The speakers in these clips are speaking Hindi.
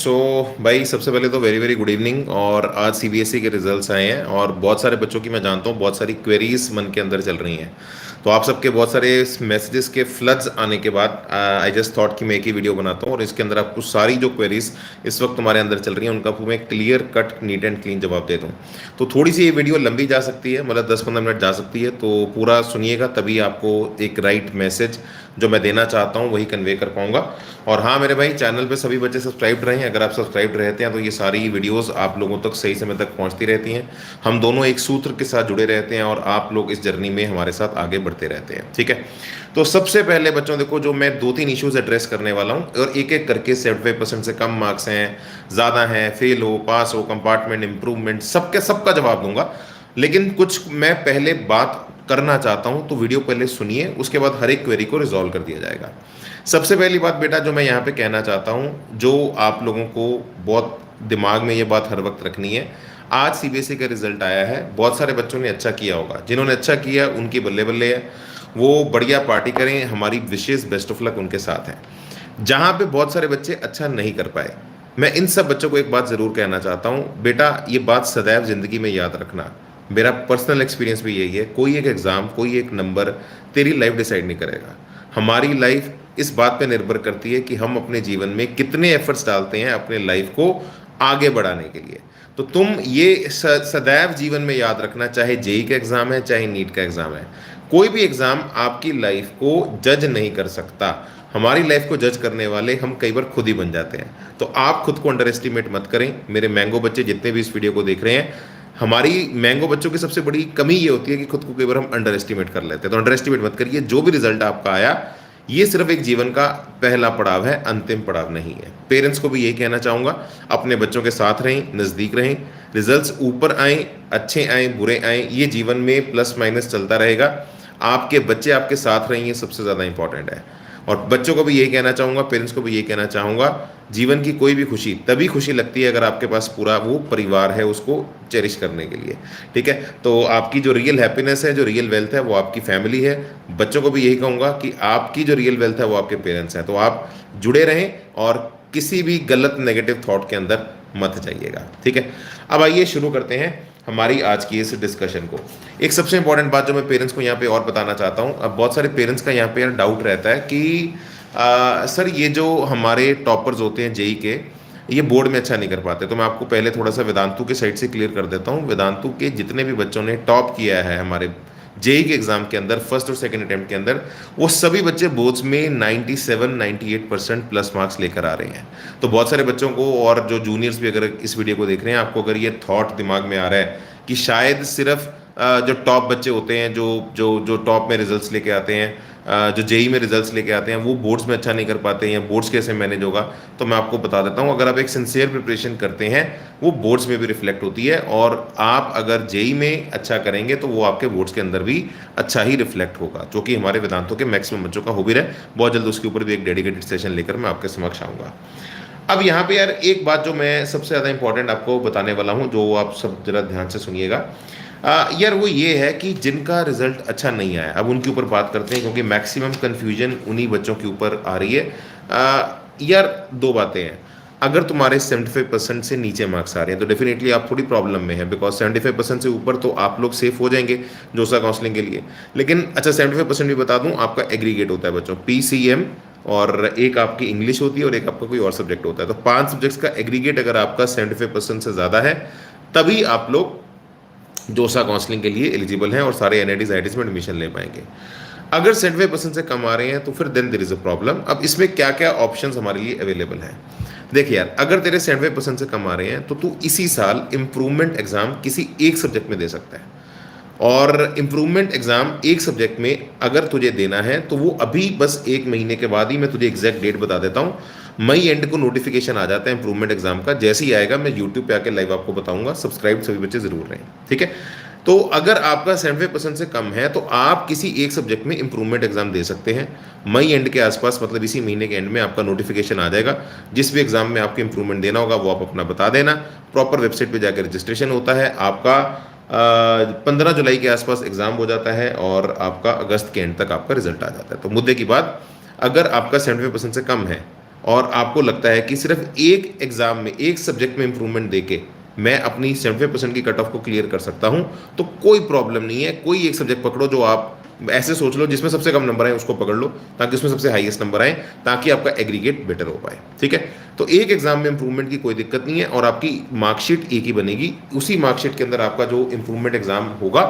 सो भाई सबसे पहले तो वेरी वेरी गुड इवनिंग। और आज सीबीएसई के रिजल्ट्स आए हैं और बहुत सारे बच्चों की मैं जानता हूँ बहुत सारी क्वेरीज मन के अंदर चल रही हैं। तो आप सबके बहुत सारे मैसेजेस के फ्लड्स आने के बाद आई जस्ट थॉट कि मैं एक ही वीडियो बनाता हूँ और इसके अंदर आपको सारी जो क्वेरीज इस वक्त तुम्हारे अंदर चल रही हैं उनका मैं clear cut neat and clean जवाब दे दूँ। तो थोड़ी सी ये वीडियो लंबी जा सकती है, मतलब 10-15 मिनट जा सकती है, तो पूरा सुनिएगा तभी आपको एक राइट मैसेज जो मैं देना चाहता हूँ वही कन्वे कर पाऊंगा। और हाँ मेरे भाई, चैनल पे सभी बच्चे सब्सक्राइब रहें। अगर आप सब्सक्राइब रहते हैं तो ये सारी वीडियोस आप लोगों तक सही समय तक पहुंचती रहती हैं। हम दोनों एक सूत्र के साथ जुड़े रहते हैं और आप लोग इस जर्नी में हमारे साथ आगे बढ़ते रहते हैं, ठीक है। तो सबसे पहले बच्चों देखो, जो मैं 2-3 इश्यूज एड्रेस करने वाला हूँ और एक एक करके 75% से कम मार्क्स हैं, ज़्यादा हैं, फेल हो, पास हो, कंपार्टमेंट, इंप्रूवमेंट, सबके सबका जवाब दूंगा। लेकिन कुछ मैं पहले बात करना चाहता हूं, तो वीडियो पहले सुनिए, उसके बाद हर एक क्वेरी को रिजॉल्व कर दिया जाएगा। सबसे पहली बात बेटा जो मैं यहाँ पे कहना चाहता हूँ, जो आप लोगों को बहुत दिमाग में ये बात हर वक्त रखनी है। आज सीबीएसई का रिजल्ट आया है, बहुत सारे बच्चों ने अच्छा किया होगा, जिन्होंने अच्छा किया उनकी बल्ले बल्ले है, वो बढ़िया पार्टी करें, हमारी विशेष बेस्ट ऑफ लक उनके साथ है। जहाँ पे बहुत सारे बच्चे अच्छा नहीं कर पाए, मैं इन सब बच्चों को एक बात ज़रूर कहना चाहता हूँ, बेटा ये बात सदैव ज़िंदगी में याद रखना। मेरा पर्सनल एक्सपीरियंस भी यही है, कोई एक एग्ज़ाम, कोई एक नंबर तेरी लाइफ डिसाइड नहीं करेगा। हमारी लाइफ इस बात पे निर्भर करती है कि हम अपने जीवन में कितने एफर्ट्स डालते हैं अपने लाइफ को आगे बढ़ाने के लिए। तो तुम ये सदैव जीवन में याद रखना, चाहे जेई का एग्ज़ाम है, चाहे नीट का एग्ज़ाम है, कोई भी एग्ज़ाम आपकी लाइफ को जज नहीं कर सकता। हमारी लाइफ को जज करने वाले हम कई बार खुद ही बन जाते हैं। तो आप खुद को अंडर एस्टिमेट मत करें। मेरे मैंगो बच्चे जितने भी इस वीडियो को देख रहे हैं, हमारी मैंगो बच्चों की सबसे बड़ी कमी ये होती है कि खुद को कई बार हम अंडर एस्टिमेट कर लेते हैं। तो अंडर एस्टिमेट मत करिए। जो भी रिजल्ट आपका आया, ये सिर्फ एक जीवन का पहला पड़ाव है, अंतिम पड़ाव नहीं है। पेरेंट्स को भी यही कहना चाहूँगा, अपने बच्चों के साथ रहें, नज़दीक रहें। रिजल्ट्स ऊपर आएँ, अच्छे आएँ, बुरे आएँ, ये जीवन में प्लस माइनस चलता रहेगा। आपके बच्चे आपके साथ रहें, ये सबसे ज़्यादा इंपॉर्टेंट है। और बच्चों को भी यही कहना चाहूँगा, पेरेंट्स को भी यही कहना चाहूँगा, जीवन की कोई भी खुशी तभी खुशी लगती है अगर आपके पास पूरा वो परिवार है उसको चेरिश करने के लिए, ठीक है। तो आपकी जो रियल हैप्पीनेस है, जो रियल वेल्थ है, वो आपकी फैमिली है। बच्चों को भी यही कहूँगा कि आपकी जो रियल वेल्थ है वो आपके पेरेंट्स हैं। तो आप जुड़े रहें और किसी भी गलत नेगेटिव थॉट के अंदर मत जाइएगा, ठीक है। अब आइए शुरू करते हैं हमारी आज की इस डिस्कशन को। एक सबसे इंपॉर्टेंट बात जो मैं पेरेंट्स को यहाँ पे और बताना चाहता हूँ, अब बहुत सारे पेरेंट्स का यहाँ पे यार डाउट रहता है कि सर ये जो हमारे टॉपर्स होते हैं जेई के, ये बोर्ड में अच्छा नहीं कर पाते। तो मैं आपको पहले थोड़ा सा वेदांतु के साइड से क्लियर कर देता हूँ। वेदांतु के जितने भी बच्चों ने टॉप किया है हमारे जेई के एग्जाम के अंदर, फर्स्ट और सेकंड अटेम्प्ट के अंदर, वो सभी बच्चे बोर्ड्स में 97-98% प्लस मार्क्स लेकर आ रहे हैं। तो बहुत सारे बच्चों को, और जो जूनियर्स भी अगर इस वीडियो को देख रहे हैं, आपको अगर ये थॉट दिमाग में आ रहा है कि शायद सिर्फ जो टॉप बच्चे होते हैं, जो जो जो टॉप में रिजल्ट्स लेके आते हैं, जो जेई में रिजल्ट्स लेके आते हैं, वो बोर्ड्स में अच्छा नहीं कर पाते हैं, या बोर्ड्स कैसे मैनेज होगा, तो मैं आपको बता देता हूँ। अगर आप एक सिंसियर प्रिपरेशन करते हैं, वो बोर्ड्स में भी रिफ्लेक्ट होती है, और आप अगर जेई में अच्छा करेंगे तो वो आपके बोर्ड्स के अंदर भी अच्छा ही रिफ्लेक्ट होगा, जो कि हमारे वेदांतों के मैक्सिमम बच्चों का हो भी रहे। बहुत जल्द उसके ऊपर भी एक डेडिकेटेड सेशन लेकर मैं आपके समक्ष आऊँगा। अब यहाँ पे यार एक बात जो मैं सबसे ज़्यादा इंपॉर्टेंट आपको बताने वाला हूँ, जो आप सब जरा ध्यान से सुनिएगा। यार वो ये है कि जिनका रिजल्ट अच्छा नहीं आया, अब उनके ऊपर बात करते हैं, क्योंकि मैक्सिमम कन्फ्यूजन उन्हीं बच्चों के ऊपर आ रही है। यार दो बातें हैं। अगर तुम्हारे 75% से नीचे मार्क्स आ रहे हैं तो डेफिनेटली आप थोड़ी प्रॉब्लम में है, बिकॉज 75% से ऊपर तो आप लोग सेफ हो जाएंगे जोसा काउंसलिंग के लिए। लेकिन अच्छा, 75% भी बता दूं, आपका एग्रीगेट होता है बच्चों, PCM, और एक आपकी इंग्लिश होती है और एक आपका कोई और सब्जेक्ट होता है। तो 5 सब्जेक्ट्स का एग्रीगेट अगर आपका 75% से ज़्यादा है, तभी आप लोग जोसा काउंसलिंग के लिए एलिजिबल हैं और सारे एनआईटीज आईआईटीज में एडमिशन ले पाएंगे। अगर 75% से कम आ रहे हैं तो फिर then there is a problem. अब इसमें क्या क्या ऑप्शंस हमारे लिए अवेलेबल हैं। देखिए यार, अगर तेरे 75% से कम आ रहे हैं तो तू इसी साल इम्प्रूवमेंट एग्जाम किसी एक सब्जेक्ट में दे सकता है। और इम्प्रूवमेंट एग्जाम एक सब्जेक्ट में अगर तुझे देना है तो वो अभी बस 1 महीने के बाद ही, मैं तुझे एग्जैक्ट डेट बता देता हूँ, मई एंड को नोटिफिकेशन आ जाता है इम्प्रूवमेंट एग्जाम का। जैसे ही आएगा मैं यूट्यूब पे आके लाइव आपको बताऊंगा। सब्सक्राइब सभी बच्चे जरूर रहें, ठीक है। तो अगर आपका 75% से कम है तो आप किसी एक सब्जेक्ट में इम्प्रूवमेंट एग्जाम दे सकते हैं। मई एंड के आसपास, मतलब इसी महीने के एंड में आपका नोटिफिकेशन आ जाएगा। जिस भी एग्जाम में आपको इम्प्रूवमेंट देना होगा वो आप अपना बता देना। प्रॉपर वेबसाइट पर जाकर रजिस्ट्रेशन होता है आपका। 15 जुलाई के आसपास एग्जाम हो जाता है और आपका अगस्त के एंड तक आपका रिजल्ट आ जाता है। तो मुद्दे की बात, अगर आपका 75% से कम है और आपको लगता है कि सिर्फ एक एग्जाम में एक सब्जेक्ट में इंप्रूवमेंट देके मैं अपनी 75% की कट ऑफ को क्लियर कर सकता हूं, तो कोई प्रॉब्लम नहीं है। कोई एक सब्जेक्ट पकड़ो जो आप ऐसे सोच लो जिसमें सबसे कम नंबर आए उसको पकड़ लो, ताकि उसमें सबसे हाईएस्ट नंबर आए, ताकि आपका एग्रीगेट बेटर हो पाए। ठीक है, तो एक एग्जाम में इंप्रूवमेंट की कोई दिक्कत नहीं है और आपकी मार्कशीट एक ही बनेगी। उसी मार्कशीट के अंदर आपका जो इंप्रूवमेंट एग्जाम होगा,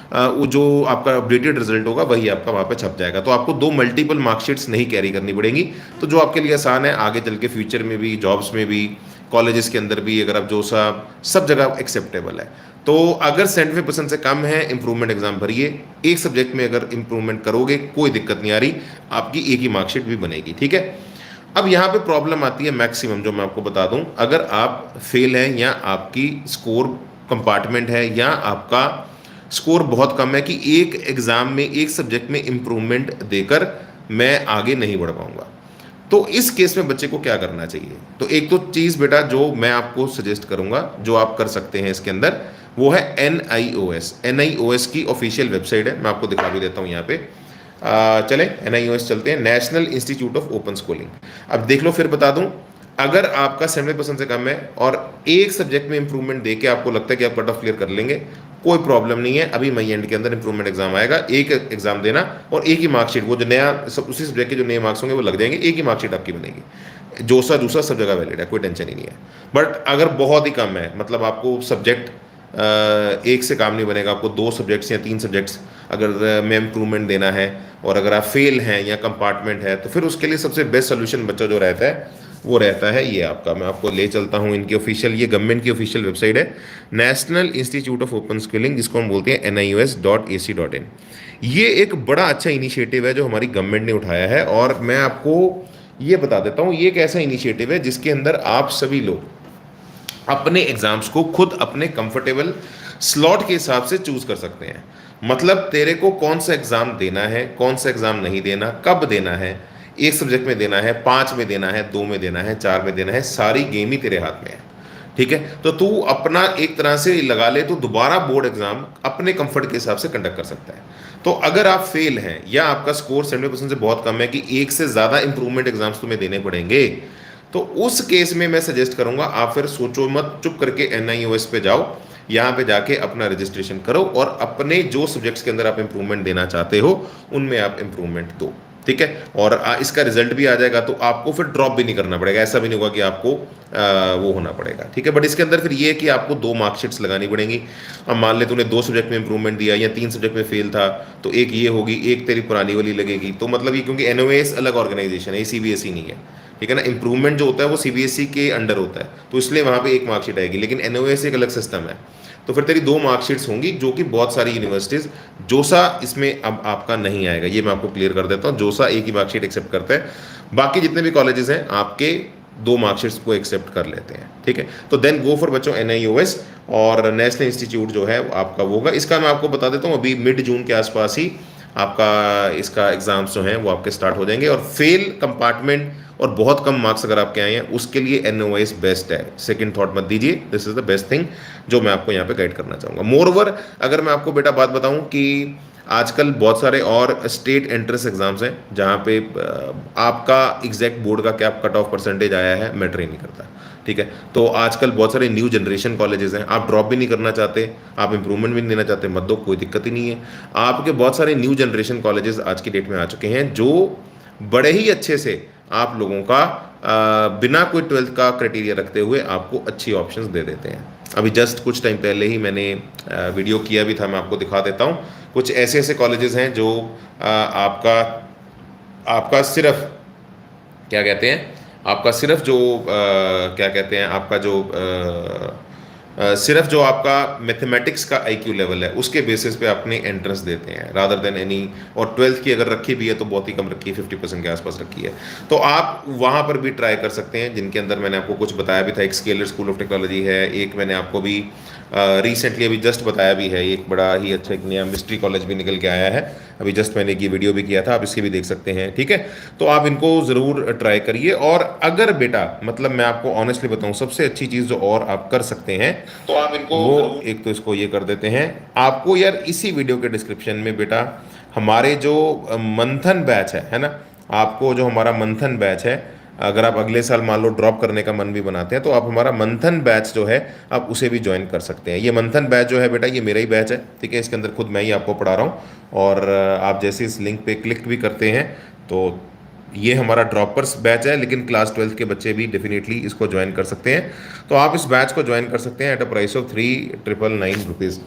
वो जो आपका अपडेटेड रिजल्ट होगा वही आपका वहाँ पे छप जाएगा। तो आपको दो मल्टीपल मार्कशीट्स नहीं कैरी करनी पड़ेंगी, तो जो आपके लिए आसान है, आगे चल के फ्यूचर में भी, जॉब्स में भी, कॉलेजेस के अंदर भी, अगर आप जो सा सब जगह एक्सेप्टेबल है। तो अगर 75% से कम है, इंप्रूवमेंट एग्जाम भरिए। एक सब्जेक्ट में अगर इंप्रूवमेंट करोगे कोई दिक्कत नहीं आ रही, आपकी एक ही मार्कशीट भी बनेगी। ठीक है, अब यहाँ पे प्रॉब्लम आती है मैक्सिमम, जो मैं आपको बता दूं, अगर आप फेल हैं या आपकी स्कोर कंपार्टमेंट है या आपका स्कोर बहुत कम है कि एक एग्जाम में एक सब्जेक्ट में इंप्रूवमेंट देकर मैं आगे नहीं बढ़ पाऊंगा, तो इस केस में बच्चे को क्या करना चाहिए? तो एक तो चीज़ बेटा जो मैं आपको सजेस्ट करूंगा, जो आप कर सकते हैं इसके अंदर, वो है NIOS। NIOS की ऑफिशियल वेबसाइट है, मैं आपको दिखा भी देता हूँ यहाँ पे। चले NIOS चलते हैं, national institute of open schooling. अब देख लो, फिर बता दूं, अगर आपका 70% से कम है और एक सब्जेक्ट में इंप्रूवमेंट देके आपको लगता है कि आप कट ऑफ क्लियर कर लेंगे, कोई प्रॉब्लम नहीं है। अभी मई एंड के अंदर इंप्रूवमेंट एग्जाम आएगा, एक एग्जाम देना और एक ही मार्कशीट, वो जो नया उसी सब्जेक्ट के जो नए मार्क्स होंगे वो लग जाएंगे, एक ही मार्कशीट आपकी बनेगी। जोसा दूसरा सब जगह वैलिड है, कोई टेंशन ही नहीं है। बट अगर बहुत ही कम है, मतलब आपको सब्जेक्ट एक से काम नहीं बनेगा, आपको 2 सब्जेक्ट्स या 3 सब्जेक्ट्स अगर में इम्प्रूवमेंट देना है और अगर आप फेल हैं या कंपार्टमेंट है, तो फिर उसके लिए सबसे बेस्ट सोल्यूशन बच्चा जो रहता है वो रहता है ये आपका, मैं आपको ले चलता हूँ इनकी ऑफिशियल, ये गवर्नमेंट की ऑफिशियल वेबसाइट है, national institute of open skilling, जिसको हम बोलते हैं NIOS.ac.in। ये एक बड़ा अच्छा इनिशिएटिव है जो हमारी गवर्नमेंट ने उठाया है, और मैं आपको ये बता देता हूँ, ये एक ऐसा इनिशिएटिव है जिसके अंदर आप सभी लोग अपने एग्जाम्स को खुद अपने कंफर्टेबल स्लॉट के हिसाब से चूज कर सकते हैं। मतलब तेरे को कौन सा एग्जाम देना है, कौन सा एग्जाम नहीं देना, कब देना है, एक सब्जेक्ट में देना है, 5 में देना है, 2 में देना है, 4 में देना है, सारी गेम ही तेरे हाथ में है। ठीक है, तो तू अपना एक तरह से लगा ले तो दोबारा बोर्ड एग्जाम अपने कंफर्ट के हिसाब से कंडक्ट कर सकता है। तो अगर आप फेल हैं या आपका स्कोर 70% से बहुत कम है कि एक से ज्यादा इंप्रूवमेंट एग्जाम्स तुम्हें देने पड़ेंगे, तो उस केस में मैं सजेस्ट करूंगा आप फिर सोचो मत, चुप करके NIOS पे जाओ, यहाँ पे जाके अपना रजिस्ट्रेशन करो और अपने जो सब्जेक्ट्स के अंदर आप इंप्रूवमेंट देना चाहते हो उनमें आप इंप्रूवमेंट दो। ठीक है, और इसका रिजल्ट भी आ जाएगा, तो आपको फिर ड्रॉप भी नहीं करना पड़ेगा, ऐसा भी नहीं होगा कि आपको वो होना पड़ेगा। ठीक है, बट इसके अंदर फिर ये है कि आपको 2 मार्कशीट्स लगानी पड़ेंगी। अब मान ले तूने 2 सब्जेक्ट में इंप्रूवमेंट दिया या 3 सब्जेक्ट में फेल था, तो एक ये होगी, एक तेरी पुरानी वाली लगेगी। तो मतलब ये, क्योंकि NIOS अलग ऑर्गेनाइजेशन है, ये CBSE नहीं है। ठीक है ना, इंप्रूवमेंट जो होता है वो CBSE के अंडर होता है, तो इसलिए वहाँ पे एक मार्कशीट आएगी, लेकिन NIOS एक अलग सिस्टम है। तो फिर तेरी 2 मार्कशीट्स होंगी, जो कि बहुत सारी यूनिवर्सिटीज, जोसा इसमें अब आपका नहीं आएगा, ये मैं आपको क्लियर कर देता हूँ। जोसा एक ही मार्कशीट एक्सेप्ट करता है, बाकी जितने भी कॉलेजेस हैं आपके 2 मार्कशीट्स को एक्सेप्ट कर लेते हैं। ठीक है, तो देन गो फॉर बच्चों NIOS, और नेशनल इंस्टीट्यूट जो है आपका वो होगा। इसका मैं आपको बता देता हूँ, अभी मिड जून के आसपास ही आपका इसका एग्जाम्स जो हैं वो आपके स्टार्ट हो जाएंगे। और फेल कंपार्टमेंट और बहुत कम मार्क्स अगर आपके आए हैं, उसके लिए NIOS बेस्ट है, सेकंड थॉट मत दीजिए, this is the best thing जो मैं आपको यहाँ पे गाइड करना चाहूँगा। मोर ओवर, अगर मैं आपको बेटा बात बताऊँ कि आजकल बहुत सारे और स्टेट एंट्रेंस एग्जाम्स हैं जहाँ पे आपका एग्जैक्ट बोर्ड का क्या कट ऑफ परसेंटेज आया है मैटर ही नहीं करता। ठीक है, तो आजकल बहुत सारे न्यू जनरेशन कॉलेजेस हैं, आप ड्रॉप भी नहीं करना चाहते, आप इंप्रूवमेंट भी नहीं देना चाहते, मत दो, कोई दिक्कत ही नहीं है। आपके बहुत सारे न्यू जनरेशन कॉलेजेस आज की डेट में आ चुके हैं, जो बड़े ही अच्छे से आप लोगों का बिना कोई 12th का क्राइटेरिया रखते हुए आपको अच्छी ऑप्शंस दे देते हैं। अभी जस्ट कुछ टाइम पहले ही मैंने वीडियो किया भी था, मैं आपको दिखा देता हूँ। कुछ ऐसे ऐसे कॉलेजेस हैं जो आपका सिर्फ क्या कहते हैं, आपका सिर्फ जो क्या कहते हैं, आपका जो सिर्फ जो आपका मैथमेटिक्स का IQ लेवल है उसके बेसिस पे अपने एंट्रेंस देते हैं, रादर देन एनी। और 12th की अगर रखी भी है तो बहुत ही कम रखी है, 50% के आसपास रखी है। तो आप वहाँ पर भी ट्राई कर सकते हैं, जिनके अंदर मैंने आपको कुछ बताया भी था। एक स्केलर स्कूल ऑफ टेक्नोलॉजी है, एक मैंने आपको भी रिसेंटली अभी जस्ट बताया भी है, एक बड़ा ही अच्छा एक नया मिस्ट्री कॉलेज भी निकल के आया है, अभी जस्ट मैंने ये वीडियो भी किया था, आप इसके भी देख सकते हैं। ठीक है, तो आप इनको ज़रूर ट्राई करिए। और अगर बेटा, मतलब मैं आपको ऑनेस्टली बताऊं, सबसे अच्छी चीज़ जो और आप कर सकते हैं, तो आप इनको वो एक तो इसको ये कर देते हैं, आपको यार इसी वीडियो के डिस्क्रिप्शन में बेटा हमारे जो मंथन बैच है ना, आपको जो हमारा मंथन बैच है अगर आप अगले साल मान लो ड्रॉप करने का मन भी बनाते हैं तो आप हमारा मंथन बैच जो है आप उसे भी ज्वाइन कर सकते हैं। ये मंथन बैच जो है बेटा ये मेरा ही बैच है, ठीक है। इसके अंदर खुद मैं ही आपको पढ़ा रहा हूँ और आप जैसे इस लिंक पे क्लिक भी करते हैं तो ये हमारा ड्रॉपर्स बैच है, लेकिन क्लास 12 के बच्चे भी डेफिनेटली इसको ज्वाइन कर सकते हैं। तो आप इस बैच को ज्वाइन कर सकते हैं at a price of 3,999 rupees.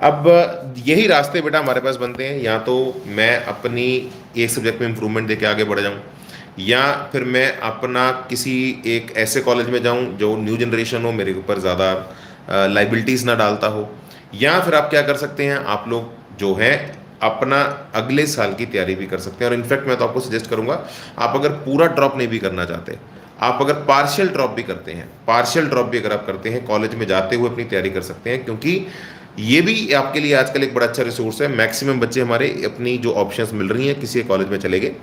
अब यही रास्ते बेटा हमारे पास बनते हैं, या तो मैं अपनी एक सब्जेक्ट में इंप्रूवमेंट देके आगे बढ़ जाऊँ, या फिर मैं अपना किसी एक ऐसे कॉलेज में जाऊं जो न्यू जनरेशन हो, मेरे ऊपर ज़्यादा लाइबिलिटीज़ ना डालता हो, या फिर आप क्या कर सकते हैं, आप लोग जो है अपना अगले साल की तैयारी भी कर सकते हैं। और इनफैक्ट मैं तो आपको सजेस्ट करूंगा, आप अगर पूरा ड्रॉप नहीं भी करना चाहते, आप अगर पार्शियल ड्रॉप भी करते हैं, पार्शियल ड्रॉप भी अगर आप करते हैं, कॉलेज में जाते हुए अपनी तैयारी कर सकते हैं, क्योंकि ये भी आपके लिए आजकल एक बड़ा अच्छा रिसोर्स है। मैक्सिमम बच्चे हमारे अपनी जो ऑप्शंस मिल रही हैं किसी कॉलेज में चले गए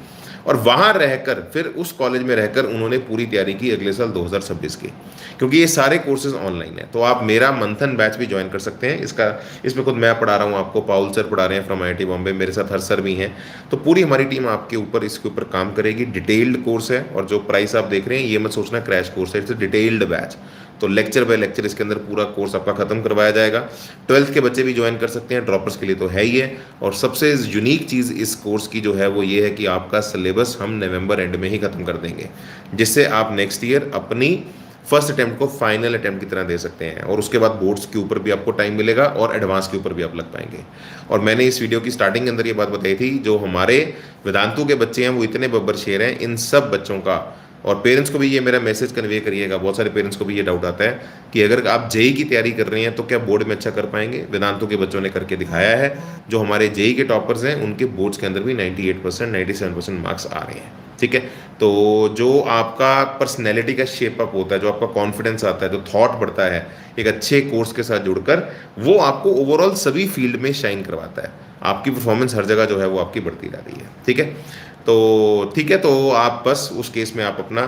और वहाँ रहकर फिर उस कॉलेज में रहकर उन्होंने पूरी तैयारी की अगले साल 2026 की, क्योंकि ये सारे कोर्सेज ऑनलाइन है। तो आप मेरा मंथन बैच भी ज्वाइन कर सकते हैं। इसमें खुद मैं पढ़ा रहा हूँ आपको, पाउल सर पढ़ा रहे हैं फ्रॉम IIT बॉम्बे, मेरे साथ हर सर भी हैं। तो पूरी हमारी टीम आपके ऊपर इसके ऊपर काम करेगी। डिटेल्ड कोर्स है और जो प्राइस आप देख रहे हैं ये मत सोचना क्रैश कोर्स है, इट्स डिटेल्ड बैच। तो लेक्चर बाय लेक्चर इसके अंदर पूरा कोर्स आपका खत्म करवाया जाएगा। 12th के बच्चे भी ज्वाइन कर सकते हैं, ड्रॉपर्स के लिए तो है ही है। और सबसे यूनिक चीज़ इस कोर्स की जो है वो ये है कि आपका सिलेबस हम नवंबर एंड में ही खत्म कर देंगे, जिससे आप नेक्स्ट ईयर अपनी फर्स्ट अटेम्प्ट को फाइनल अटेम्प्ट की तरह दे सकते हैं। और उसके बाद बोर्ड्स के ऊपर भी आपको टाइम मिलेगा और एडवांस के ऊपर भी आप लग पाएंगे। और मैंने इस वीडियो की स्टार्टिंग के अंदर ये बात बताई थी, जो हमारे वेदांतु के बच्चे हैं वो इतने बब्बर शेर हैं, इन सब बच्चों का। और पेरेंट्स को भी ये मेरा मैसेज कन्वे करिएगा, बहुत सारे पेरेंट्स को भी ये डाउट आता है कि अगर आप जेई की तैयारी कर रहे हैं तो क्या बोर्ड में अच्छा कर पाएंगे। वेदांतु के बच्चों ने करके दिखाया है। जो हमारे जेई के टॉपर्स हैं उनके बोर्ड्स के अंदर भी 98% 97% मार्क्स आ रहे हैं, ठीक है। तो जो आपका पर्सनैलिटी का शेप अप होता है, जो आपका कॉन्फिडेंस आता है, जो थॉट बढ़ता है एक अच्छे कोर्स के साथ जुड़कर, वो आपको ओवरऑल सभी फील्ड में शाइन करवाता है। आपकी परफॉर्मेंस हर जगह जो है वो आपकी बढ़ती जा रही है, ठीक है। तो ठीक है, तो आप बस उस केस में आप अपना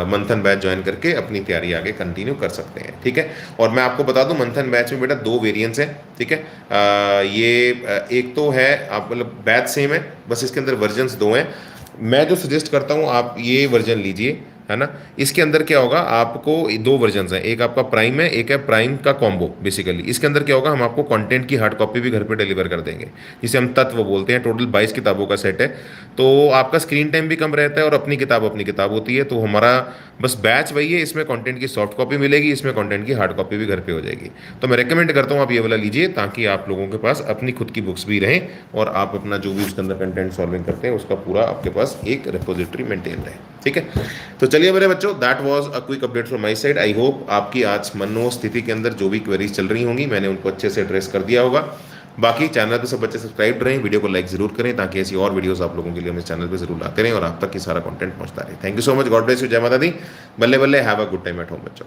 मंथन बैच ज्वाइन करके अपनी तैयारी आगे कंटिन्यू कर सकते हैं, ठीक है। और मैं आपको बता दूं मंथन बैच में बेटा 2 वेरिएंट्स हैं, ठीक है। एक तो है आप मतलब बैच सेम है, बस इसके अंदर वर्जन्स 2 हैं। मैं जो सजेस्ट करता हूँ आप ये वर्जन लीजिए, है ना। इसके अंदर क्या होगा, आपको 2 वर्जन हैं, एक आपका प्राइम है, एक है प्राइम का कॉम्बो। बेसिकली इसके अंदर क्या होगा, हम आपको कंटेंट की हार्ड कॉपी भी घर पे डिलीवर कर देंगे, जिसे हम तत्व बोलते हैं। टोटल 22 किताबों का सेट है, तो आपका स्क्रीन टाइम भी कम रहता है और अपनी किताब होती है। तो हमारा बस बैच वही है, इसमें कंटेंट की सॉफ्ट कॉपी मिलेगी, इसमें कंटेंट की हार्ड कॉपी भी घर पे हो जाएगी। तो मैं रेकमेंड करता हूँ आप ये वाला लीजिए, ताकि आप लोगों के पास अपनी खुद की बुक्स भी रहें और आप अपना जो भी उसके अंदर कंटेंट सॉल्विंग करते हैं उसका पूरा आपके पास एक रिपोजिटरी मेंटेन रहे, ठीक है। तो चलिए मेरे बच्चों, that was a quick update from my side. I hope आपकी आज मनोस्थिति के अंदर जो भी क्वेरीज चल रही होंगी मैंने उनको अच्छे से एड्रेस कर दिया होगा। बाकी चैनल पे सब बच्चे सब्सक्राइब रहें, वीडियो को लाइक जरूर करें, ताकि ऐसी और वीडियोस आप लोगों के लिए हम इस चैनल पे जरूर लाते रहें और आप तक ये सारा कंटेंट पहुंचता रहे। Thank you so much, God bless you, जय माता दी, बल्ले बल्ले, have a good time at home बच्चों।